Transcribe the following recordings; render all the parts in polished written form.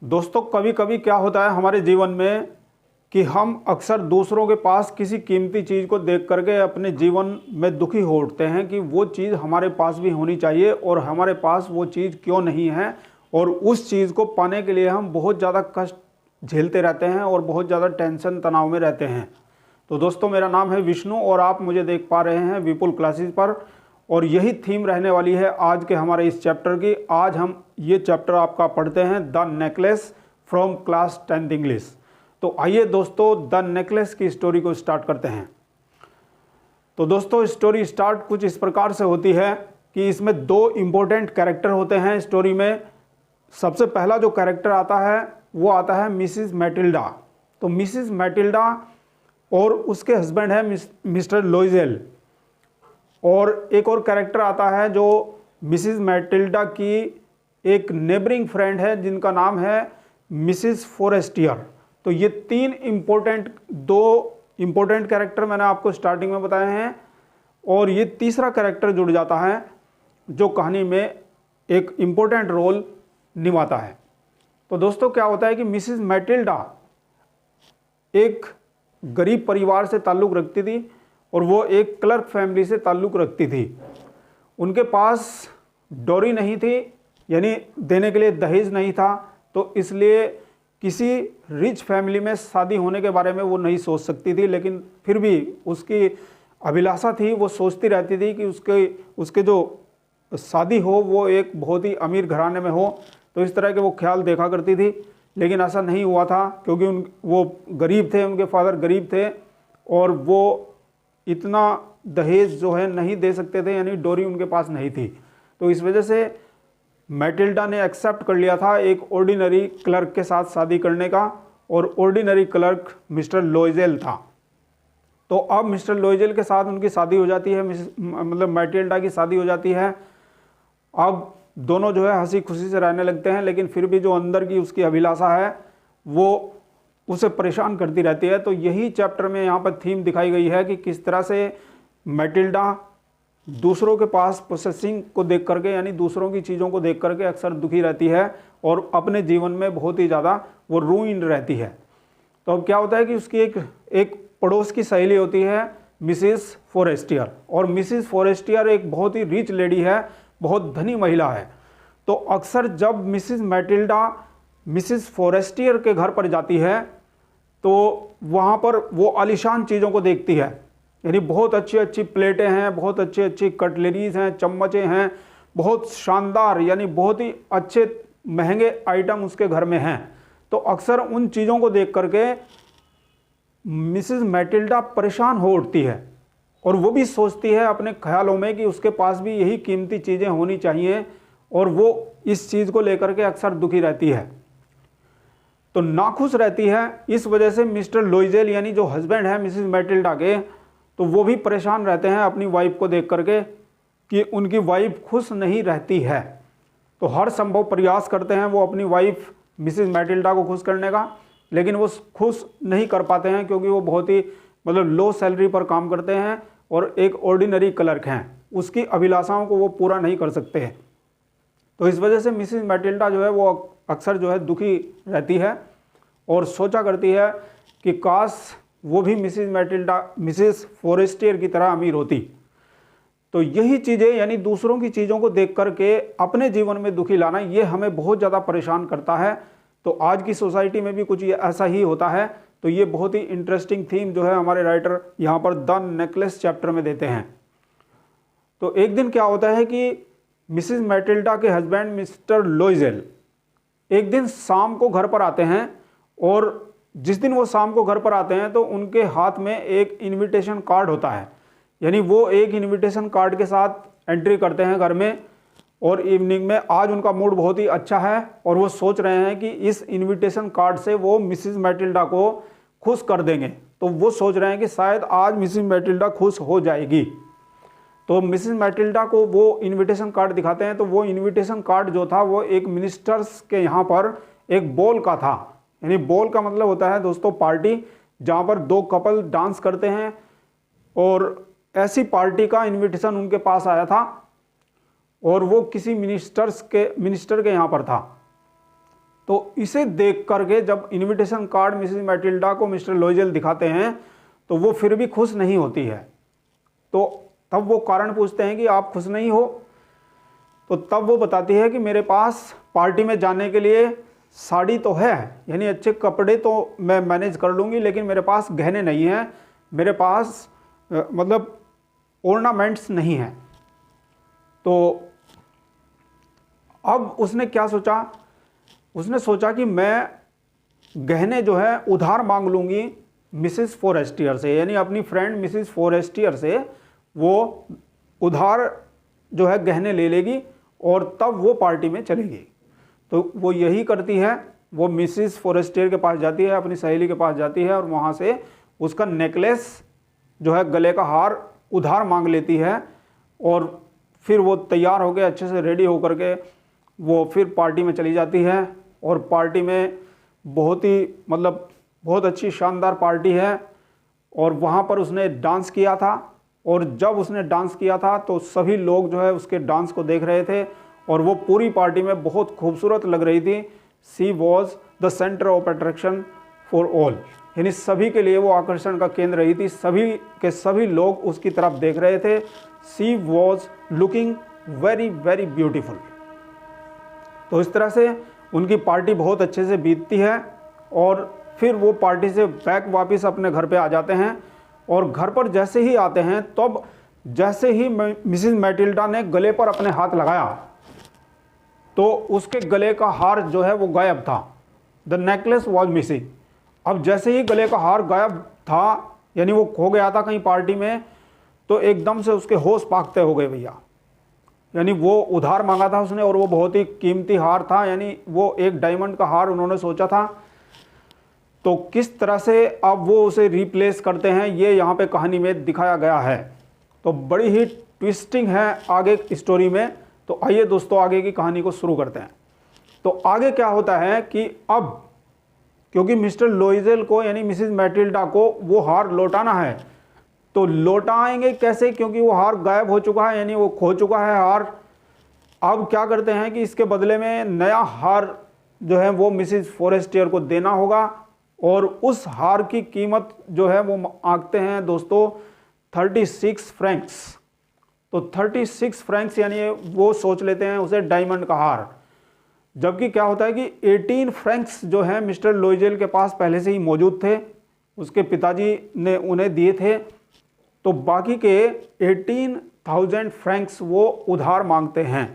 दोस्तों कभी कभी क्या होता है हमारे जीवन में कि हम अक्सर दूसरों के पास किसी कीमती चीज़ को देख करके अपने जीवन में दुखी हो उठते हैं कि वो चीज़ हमारे पास भी होनी चाहिए और हमारे पास वो चीज़ क्यों नहीं है। और उस चीज़ को पाने के लिए हम बहुत ज़्यादा कष्ट झेलते रहते हैं और बहुत ज़्यादा टेंशन तनाव में रहते हैं। तो दोस्तों मेरा नाम है विष्णु और आप मुझे देख पा रहे हैं विपुल क्लासेस पर, और यही थीम रहने वाली है आज के हमारे इस चैप्टर की। आज हम ये चैप्टर आपका पढ़ते हैं the necklace from class 10th English. तो आइए दोस्तों द नेकलेस की स्टोरी को स्टार्ट करते हैं। तो दोस्तों स्टोरी स्टार्ट कुछ इस प्रकार से होती है कि इसमें दो इम्पोर्टेंट कैरेक्टर होते हैं स्टोरी में। सबसे पहला जो कैरेक्टर आता है वो आता है मिसिस मैटिल्डा। तो मिसिस मैटिल्डा और उसके हस्बैंड है मिस्टर लोइजेल। और एक और कैरेक्टर आता है जो मिसिस मैटिल्डा की एक नेबरिंग फ्रेंड है जिनका नाम है मिसिस फॉरेस्टियर। तो ये दो इम्पोर्टेंट कैरेक्टर मैंने आपको स्टार्टिंग में बताए हैं, और ये तीसरा कैरेक्टर जुड़ जाता है जो कहानी में एक इम्पोर्टेंट रोल निभाता है। तो दोस्तों क्या होता है कि मिसिस मैटिल्डा एक गरीब परिवार से ताल्लुक़ रखती थी और वो एक क्लर्क फैमिली से ताल्लुक़ रखती थी। उनके पास डोरी नहीं थी, यानी देने के लिए दहेज नहीं था, तो इसलिए किसी रिच फैमिली में शादी होने के बारे में वो नहीं सोच सकती थी। लेकिन फिर भी उसकी अभिलाषा थी, वो सोचती रहती थी कि उसके जो शादी हो वो एक बहुत ही अमीर घराने में हो। तो इस तरह के वो ख्याल देखा करती थी, लेकिन ऐसा नहीं हुआ था क्योंकि वो गरीब थे, उनके फादर गरीब थे और वो इतना दहेज जो है नहीं दे सकते थे, यानी डोरी उनके पास नहीं थी। तो इस वजह से मैटिल्डा ने एक्सेप्ट कर लिया था एक ऑर्डिनरी क्लर्क के साथ शादी करने का, और ऑर्डिनरी क्लर्क मिस्टर लोइजेल था। तो अब मिस्टर लोइजेल के साथ उनकी शादी हो जाती है, मतलब मैटिल्डा की शादी हो जाती है। अब दोनों जो है हंसी खुशी से रहने लगते हैं, लेकिन फिर भी जो अंदर की उसकी अभिलाषा है वो उसे परेशान करती रहती है। तो यही चैप्टर में यहाँ पर थीम दिखाई गई है कि किस तरह से मैटिल्डा दूसरों के पास प्रोसेसिंग को देख करके, यानी दूसरों की चीज़ों को देख करके अक्सर दुखी रहती है और अपने जीवन में बहुत ही ज़्यादा वो रूइंड रहती है। तो अब क्या होता है कि उसकी एक पड़ोस की सहेली होती है मिसिस फॉरेस्टियर, और मिसिस फॉरेस्टियर एक बहुत ही रिच लेडी है, बहुत धनी महिला है। तो अक्सर जब मिसिस मैटिल्डा मिसिस फॉरेस्टियर के घर पर जाती है तो वहाँ पर वो आलीशान चीज़ों को देखती है, यानी बहुत अच्छी अच्छी प्लेटें हैं, बहुत अच्छी अच्छी कटलरीज हैं, चम्मचें हैं, बहुत शानदार यानी बहुत ही अच्छे महंगे आइटम उसके घर में हैं। तो अक्सर उन चीज़ों को देख करके मिसिस मैटिल्डा परेशान हो उठती है और वो भी सोचती है अपने ख्यालों में कि उसके पास भी यही कीमती चीज़ें होनी चाहिए, और वो इस चीज़ को लेकर के अक्सर दुखी रहती है, तो नाखुश रहती है। इस वजह से मिस्टर लोइजेल यानी जो हस्बैंड है मिसिस मैटिल्डा के, तो वो भी परेशान रहते हैं अपनी वाइफ को देख करके कि उनकी वाइफ खुश नहीं रहती है। तो हर संभव प्रयास करते हैं वो अपनी वाइफ मिसिस मैटिल्डा को खुश करने का, लेकिन वो खुश नहीं कर पाते हैं क्योंकि वो बहुत ही मतलब लो सैलरी पर काम करते हैं और एक ऑर्डिनरी क्लर्क हैं, उसकी अभिलाषाओं को वो पूरा नहीं कर सकते हैं। तो इस वजह से मिसिस मैटिल्डा जो है वो अक्सर जो है दुखी रहती है और सोचा करती है कि काश वो भी मिसिस फॉरेस्टियर की तरह अमीर होती। तो यही चीज़ें यानी दूसरों की चीज़ों को देख करके अपने जीवन में दुखी लाना, ये हमें बहुत ज़्यादा परेशान करता है। तो आज की सोसाइटी में भी कुछ ये ऐसा ही होता है। तो ये बहुत ही इंटरेस्टिंग थीम जो है हमारे राइटर यहाँ पर द नेकलेस चैप्टर में देते हैं। तो एक दिन क्या होता है कि मिसिस मैटिल्डा के हस्बैंड मिस्टर लोइजेल एक दिन शाम को घर पर आते हैं, और जिस दिन वो शाम को घर पर आते हैं तो उनके हाथ में एक इनविटेशन कार्ड होता है, यानी वो एक इनविटेशन कार्ड के साथ एंट्री करते हैं घर में। और इवनिंग में आज उनका मूड बहुत ही अच्छा है और वो सोच रहे हैं कि इस इनविटेशन कार्ड से वो मिसिस मैटिल्डा को खुश कर देंगे। तो वो सोच रहे हैं कि शायद आज मिसिस मैटिल्डा खुश हो जाएगी। तो मिसिस मैटिल्डा को वो इनविटेशन कार्ड दिखाते हैं, तो वो इनविटेशन कार्ड जो था वो एक मिनिस्टर्स के यहाँ पर एक बॉल का था, यानी बॉल का मतलब होता है दोस्तों पार्टी, जहाँ पर दो कपल डांस करते हैं, और ऐसी पार्टी का इनविटेशन उनके पास आया था और वो किसी मिनिस्टर के यहाँ पर था। तो इसे देख करके जब इनविटेशन कार्ड मिसेस मैटिल्डा को मिस्टर लोइजेल दिखाते हैं तो वो फिर भी खुश नहीं होती है। तो तब वो कारण पूछते हैं कि आप खुश नहीं हो, तो तब वो बताती है कि मेरे पास पार्टी में जाने के लिए साड़ी तो है, यानी अच्छे कपड़े तो मैं मैनेज कर लूँगी, लेकिन मेरे पास गहने नहीं हैं, मेरे पास मतलब ऑर्नामेंट्स नहीं हैं। तो अब उसने क्या सोचा, उसने सोचा कि मैं गहने जो है उधार मांग लूँगी मिसेस फॉरेस्टियर से, यानी अपनी फ्रेंड मिसेस फॉरेस्टियर से वो उधार जो है गहने ले लेगी और तब वो पार्टी में चलेगी। तो वो यही करती है, वो मिसेस फॉरेस्टियर के पास जाती है, अपनी सहेली के पास जाती है और वहाँ से उसका नेकलेस जो है, गले का हार उधार मांग लेती है और फिर वो तैयार होकर अच्छे से रेडी होकर के वो फिर पार्टी में चली जाती है। और पार्टी में बहुत ही मतलब बहुत अच्छी शानदार पार्टी है और वहाँ पर उसने डांस किया था और जब उसने डांस किया था तो सभी लोग जो है उसके डांस को देख रहे थे और वो पूरी पार्टी में बहुत खूबसूरत लग रही थी। She was the centre of attraction for all, यानी सभी के लिए वो आकर्षण का केंद्र रही थी, सभी के सभी लोग उसकी तरफ देख रहे थे। She was looking very very beautiful. तो इस तरह से उनकी पार्टी बहुत अच्छे से बीतती है और फिर वो पार्टी से बैक वापस अपने घर पे आ जाते हैं। और घर पर जैसे ही आते हैं तब जैसे ही मिसेस मैटिल्डा ने गले पर अपने हाथ लगाया तो उसके गले का हार जो है वो गायब था। The necklace was missing. अब जैसे ही गले का हार गायब था, यानी वो खो गया था कहीं पार्टी में, तो एकदम से उसके होश पाकते हो गए भैया। यानी वो उधार मांगा था उसने और वो बहुत ही कीमती हार था, यानी वो एक डायमंड का हार उन्होंने सोचा था। तो किस तरह से अब वो उसे रिप्लेस करते हैं ये यहाँ पे कहानी में दिखाया गया है। तो बड़ी ही ट्विस्टिंग है आगे स्टोरी में। तो आइए दोस्तों आगे की कहानी को शुरू करते हैं। तो आगे क्या होता है कि अब क्योंकि मिस्टर लोइजेल को यानी मिसेस मैटिल्डा को वो हार लौटाना है, तो लौटाएंगे कैसे, क्योंकि वो हार गायब हो चुका है, यानी वो खो चुका है हार। अब क्या करते हैं कि इसके बदले में नया हार जो है वो मिसेस फॉरेस्टियर को देना होगा और उस हार की कीमत जो है वो आंकते हैं दोस्तों 36 फ्रैंक्स। तो 36 फ्रैंक्स यानी वो सोच लेते हैं उसे डायमंड का हार। जबकि क्या होता है कि 18 फ्रैंक्स जो है मिस्टर लोइजेल के पास पहले से ही मौजूद थे, उसके पिताजी ने उन्हें दिए थे। तो बाकी के 18,000 फ्रैंक्स वो उधार मांगते हैं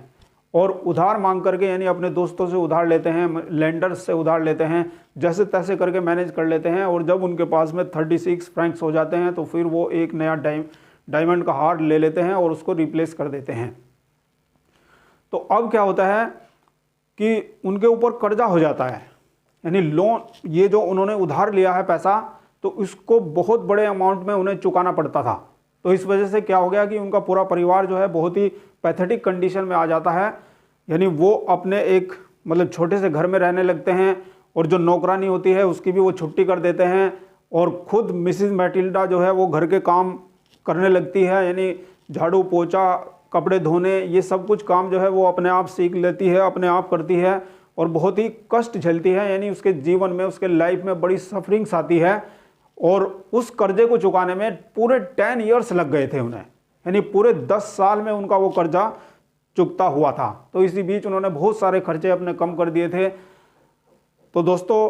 और उधार मांग करके यानी अपने दोस्तों से उधार लेते हैं, लेंडर्स से उधार लेते हैं, जैसे तैसे करके मैनेज कर लेते हैं। और जब उनके पास में 36 फ्रैंक्स हो जाते हैं तो फिर वो एक नया डायमंड का हार ले लेते हैं और उसको रिप्लेस कर देते हैं। तो अब क्या होता है कि उनके ऊपर कर्जा हो जाता है, यानी लोन, ये जो उन्होंने उधार लिया है पैसा, तो इसको बहुत बड़े अमाउंट में उन्हें चुकाना पड़ता था। तो इस वजह से क्या हो गया कि उनका पूरा परिवार जो है बहुत ही पैथेटिक कंडीशन में आ जाता है। यानी वो अपने एक मतलब छोटे से घर में रहने लगते हैं और जो नौकरानी होती है उसकी भी वो छुट्टी कर देते हैं और खुद मिसेस मैटिल्डा जो है वो घर के काम करने लगती है, यानी झाड़ू पोछा कपड़े धोने ये सब कुछ काम जो है वो अपने आप सीख लेती है, अपने आप करती है और बहुत ही कष्ट झेलती है। यानी उसके जीवन में, उसके लाइफ में बड़ी सफरिंग्स आती है और उस कर्जे को चुकाने में पूरे 10 ईयर्स लग गए थे उन्हें, यानी पूरे 10 साल में उनका वो कर्जा चुकता हुआ था। तो इसी बीच उन्होंने बहुत सारे खर्चे अपने कम कर दिए थे। तो दोस्तों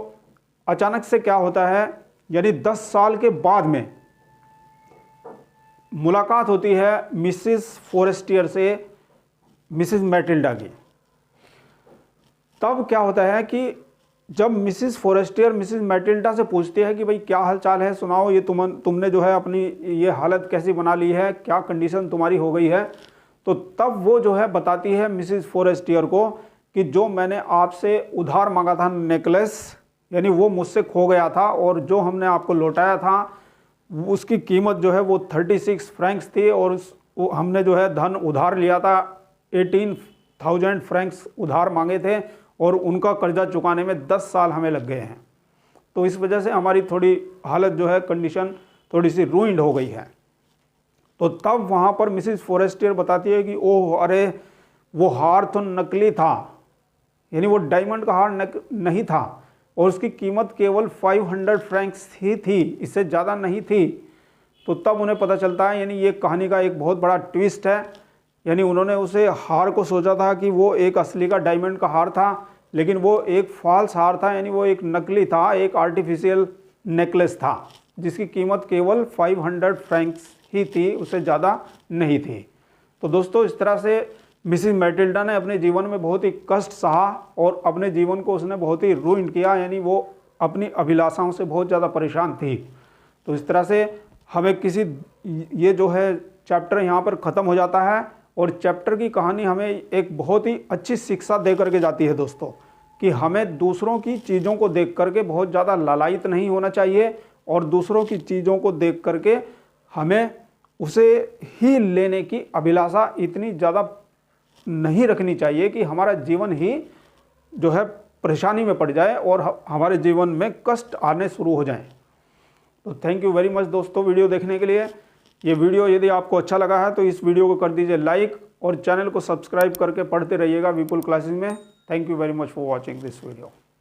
अचानक से क्या होता है, यानी 10 साल के बाद में मुलाकात होती है मिसेस फॉरेस्टियर से मिसेस मैटिल्डा की। तब क्या होता है कि जब मिसेस फॉरेस्टियर मिसेस मैटिल्डा से पूछती है कि भाई क्या हाल चाल है, सुनाओ, ये तुमने जो है अपनी ये हालत कैसी बना ली है, क्या कंडीशन तुम्हारी हो गई है। तो तब वो जो है बताती है मिसेस फॉरेस्टियर को कि जो मैंने आपसे उधार मांगा था नेकलेस, यानी वो मुझसे खो गया था और जो हमने आपको लौटाया था उसकी कीमत जो है वो 36 फ्रैंक्स थी और हमने जो है धन उधार लिया था, 18,000 फ्रैंक्स उधार मांगे थे और उनका कर्जा चुकाने में 10 साल हमें लग गए हैं। तो इस वजह से हमारी थोड़ी हालत जो है कंडीशन थोड़ी सी रूइंड हो गई है। तो तब वहाँ पर मिसेस फॉरेस्टियर बताती है कि ओह अरे वो हार तो नकली था, यानी वो डायमंड का हार नहीं था और उसकी कीमत केवल 500 फ्रैंक्स ही थी, इससे ज़्यादा नहीं थी। तो तब उन्हें पता चलता है, यानी ये कहानी का एक बहुत बड़ा ट्विस्ट है। यानी उन्होंने उसे हार को सोचा था कि वो एक असली का डायमंड का हार था, लेकिन वो एक फॉल्स हार था, यानी वो एक नकली था, एक आर्टिफिशियल नेकलेस था जिसकी कीमत केवल 500 फ्रैंक्स ही थी, उससे ज़्यादा नहीं थी। तो दोस्तों, इस तरह से मिसिस मैटिल्डा ने अपने जीवन में बहुत ही कष्ट सहा और अपने जीवन को उसने बहुत ही रूइन किया, यानी वो अपनी अभिलाषाओं से बहुत ज़्यादा परेशान थी। तो इस तरह से हमें ये जो है चैप्टर यहाँ पर ख़त्म हो जाता है और चैप्टर की कहानी हमें एक बहुत ही अच्छी शिक्षा दे करके जाती है दोस्तों, कि हमें दूसरों की चीज़ों को देख करके बहुत ज़्यादा लालायित नहीं होना चाहिए और दूसरों की चीज़ों को देख करके हमें उसे ही लेने की अभिलाषा इतनी ज़्यादा नहीं रखनी चाहिए कि हमारा जीवन ही जो है परेशानी में पड़ जाए और हमारे जीवन में कष्ट आने शुरू हो जाएं। तो थैंक यू वेरी मच दोस्तों वीडियो देखने के लिए। ये वीडियो यदि आपको अच्छा लगा है तो इस वीडियो को कर दीजिए लाइक और चैनल को सब्सक्राइब करके पढ़ते रहिएगा विपुल क्लासेस में। Thank you very much for watching this video.